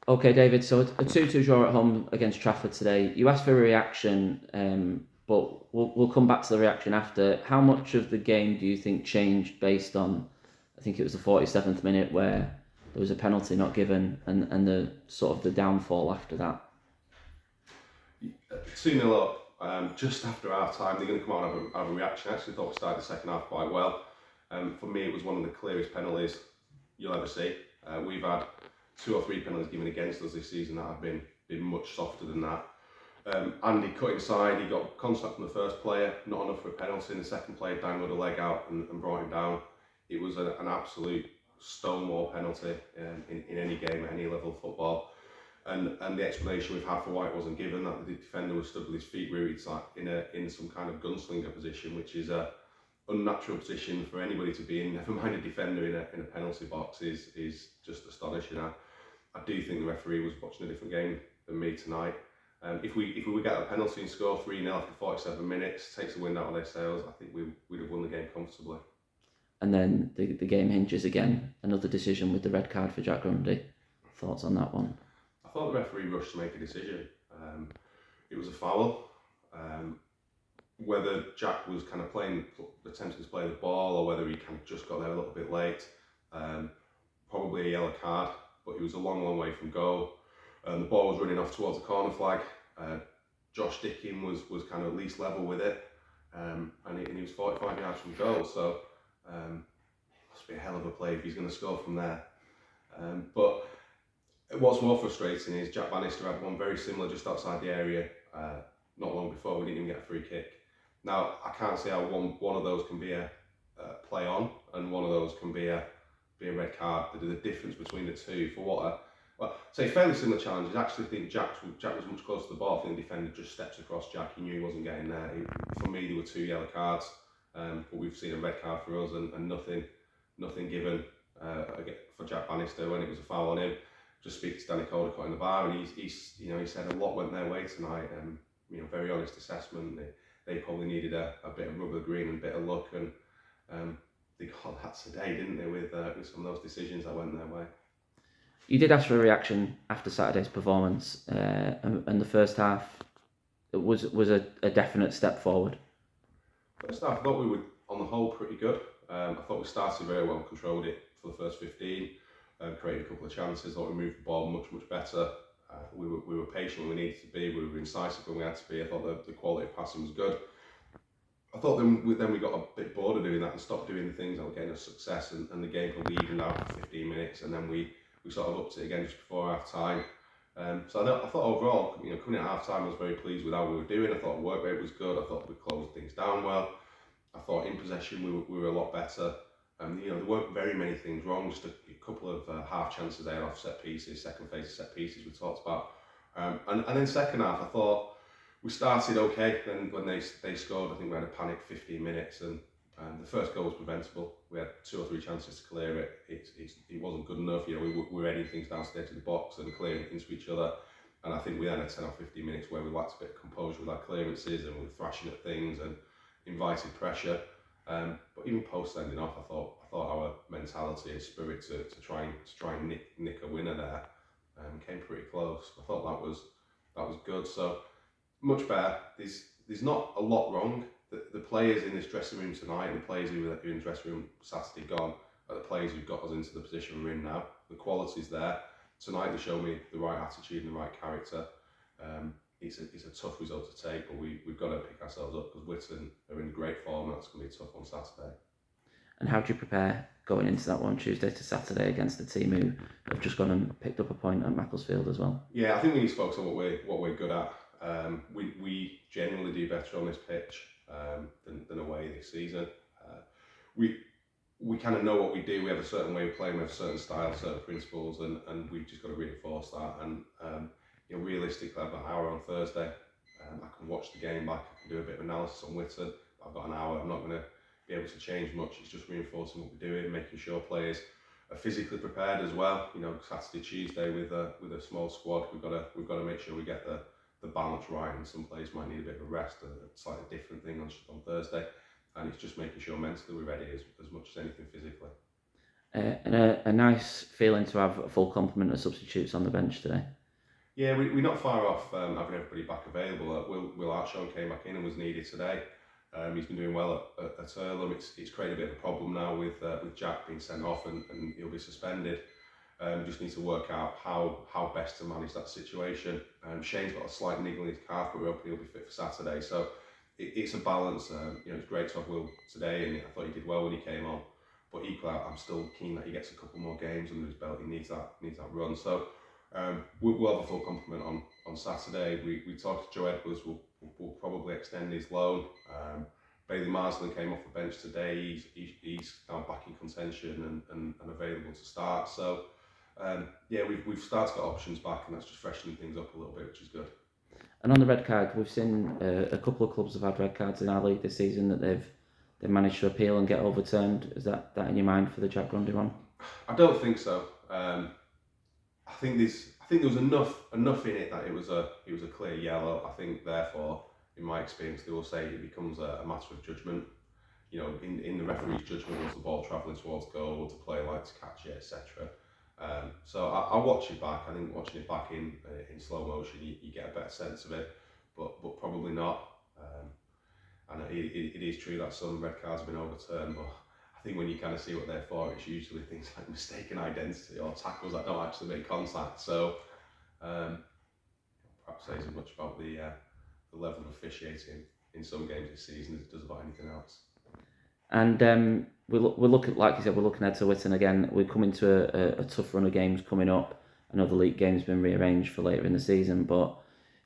Okay, David. So a 2-2 draw at home against Trafford today. You asked for a reaction, but we'll come back to the reaction after. How much of the game do you think changed based on? I think it was the 47th minute where there was a penalty not given, and the sort of the downfall after that. 2-0 up, just after half time, they're going to come out and have a reaction. I actually thought we started the second half quite well. For me, it was one of the clearest penalties you'll ever see. We've had 2 or 3 penalties given against us this season that have been much softer than that. Andy cut inside, he got contact from the first player, not enough for a penalty, and the second player dangled a leg out and brought him down. It was an absolute stonewall penalty in any game at any level of football. And the explanation we've had for why it wasn't given, that the defender was stood with his feet rooted in some kind of gunslinger position, which is a unnatural position for anybody to be in. Never mind a defender in a penalty box is just astonishing. I do think the referee was watching a different game than me tonight. If we would get a penalty and score 3-0 after 47 minutes, takes the wind out of their sails, I think we'd have won the game comfortably. And then the game hinges again. Another decision with the red card for Jack Grundy. Thoughts on that one? I thought the referee rushed to make a decision. It was a foul. Whether Jack was kind of attempting to play the ball, or whether he kind of just got there a little bit late, probably a yellow card. But he was a long way from goal. The ball was running off towards the corner flag. Josh Dickin was kind of at least level with it, and he was 45 yards from goal. So must be a hell of a play if he's going to score from there. But what's more frustrating is Jack Bannister had one very similar just outside the area not long before. We didn't even get a free kick. Now I can't see how one of those can be a play on and one of those can be a red card. The difference between the two for what say fairly similar challenges. I actually think Jack was much closer to the ball. I think the defender just steps across Jack. He knew he wasn't getting there. For me, there were 2 yellow cards, but we've seen a red card for us and nothing given for Jack Bannister when it was a foul on him. Just speak to Danny Caldecott in the bar, and he said a lot went their way tonight. Very honest assessment. They probably needed a bit of rubber green and a bit of luck, and they got that today, didn't they, with some of those decisions that went their way. You did ask for a reaction after Saturday's performance, and the first half was a definite step forward. First half, I thought we were on the whole pretty good. I thought we started very well, controlled it for the first 15, created a couple of chances. I thought we moved the ball much better. We were patient when we needed to be. We were incisive when we had to be. I thought the quality of passing was good. I thought then we got a bit bored of doing that and stopped doing the things that were getting us success, and the game probably evened out for 15 minutes, and then we sort of upped it again just before half time. So I thought overall, coming at half time, I was very pleased with how we were doing. I thought work rate was good. I thought we closed things down well. I thought in possession we were a lot better. There weren't very many things wrong. Just a couple of half chances there off set pieces, second phase of set pieces we talked about. And then second half, I thought we started okay. Then when they scored, I think we had a panic 15 minutes, and the first goal was preventable. We had 2 or 3 chances to clear it. It wasn't good enough. We were heading things down to the box and clearing it into each other. And I think we then had 10 or 15 minutes where we lacked a bit of composure with our clearances, and we were thrashing at things and invited pressure. But even post ending off, I thought our mentality and spirit to try and nick a winner there came pretty close. I thought that was good. So much better. There's not a lot wrong. The players in this dressing room tonight and the players who were in the dressing room Saturday gone are the players who've got us into the position we're in now. The quality's there. Tonight they show me the right attitude and the right character. It's a tough result to take, but we've got to pick ourselves up because Witton are in great form, and that's going to be a tough on Saturday. And how do you prepare going into that one Tuesday to Saturday against the team who have just gone and picked up a point at Macclesfield as well? Yeah, I think we need to focus on what we're good at. We generally do better on this pitch than away this season. We kind of know what we do. We have a certain way of playing, we have a certain style, certain principles, and we've just got to reinforce that. And realistically, I've got an hour on Thursday. I can watch the game back. I can do a bit of analysis on Witton. I've got an hour. I'm not going to be able to change much. It's just reinforcing what we're doing, making sure players are physically prepared as well. Saturday, Tuesday with a small squad, we've got to make sure we get the balance right. And some players might need a bit of a rest, a slightly different thing on Thursday. And it's just making sure mentally we're ready as much as anything physically. And a nice feeling to have a full complement of substitutes on the bench today. Yeah, we're not far off having everybody back available. Will Archon came back in and was needed today. He's been doing well at Earlham. It's created a bit of a problem now with Jack being sent off and he'll be suspended. We just need to work out how best to manage that situation. Shane's got a slight niggle in his calf, but we're hoping he'll be fit for Saturday. So it's a balance. It's great to have Will today, and I thought he did well when he came on. But equally, I'm still keen that he gets a couple more games under his belt. He needs that run. So we'll have a full complement on Saturday. We talked to Joe Edwards. We'll probably extend his loan. Bailey Marsden came off the bench today. He's now back in contention and available to start. So we've started to get options back, and that's just freshening things up a little bit, which is good. And on the red card, we've seen a couple of clubs have had red cards in our league this season that they've managed to appeal and get overturned. Is that in your mind for the Jack Grundy one? I don't think so. I think there was enough in it that it was a clear yellow. I think therefore, in my experience, they will say it becomes a matter of judgment. In the referee's judgment, was the ball travelling towards goal, would the player like to catch it, etc. So I'll watch it back. I think watching it back in slow motion, you get a better sense of it, but probably not. And it is true that some red cards have been overturned, but I think when you kind of see what they're for, it's usually things like mistaken identity or tackles that don't actually make contact. So perhaps says as much about the level of officiating in some games this season as it does about anything else. And we're looking, like you said, we're looking ahead to Witten again. We're coming to a tough run of games coming up. I know the league game's been rearranged for later in the season, but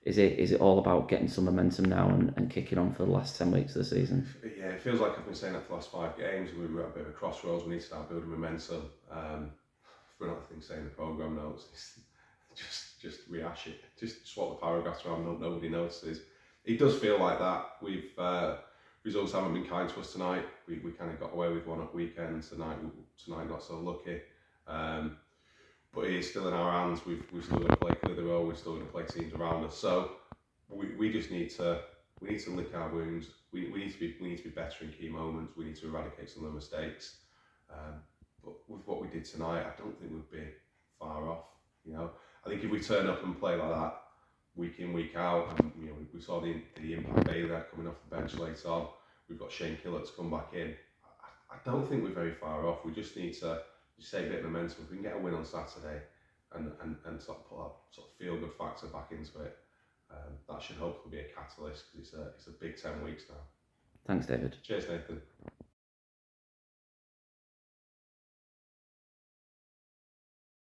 is it all about getting some momentum now and kicking on for the last 10 weeks of the season? Yeah, it feels like I've been saying that for the last 5 games. We were at a bit of a crossroads. We need to start building momentum. For another thing, saying the programme notes, just rehash it. Just swap the paragraphs around. Nobody notices. It does feel like that. We've results haven't been kind to us tonight. We kind of got away with one at weekend. Tonight not so lucky. But it is still in our hands. We've still got to play Clitheroe. We're still going to play teams around us. So we just need to lick our wounds. We need to be better in key moments. We need to eradicate some of the mistakes. But with what we did tonight, I don't think we'd be far off. I think if we turn up and play like that week in, week out, and we saw the impact Bailey coming off the bench later on. We've got Shane Killett to come back in. I don't think we're very far off. We just need to take a bit of momentum. If we can get a win on Saturday and sort of put that sort of feel good factor back into it, that should hopefully be a catalyst because it's a big 10 weeks now. Thanks, David. Cheers, Nathan.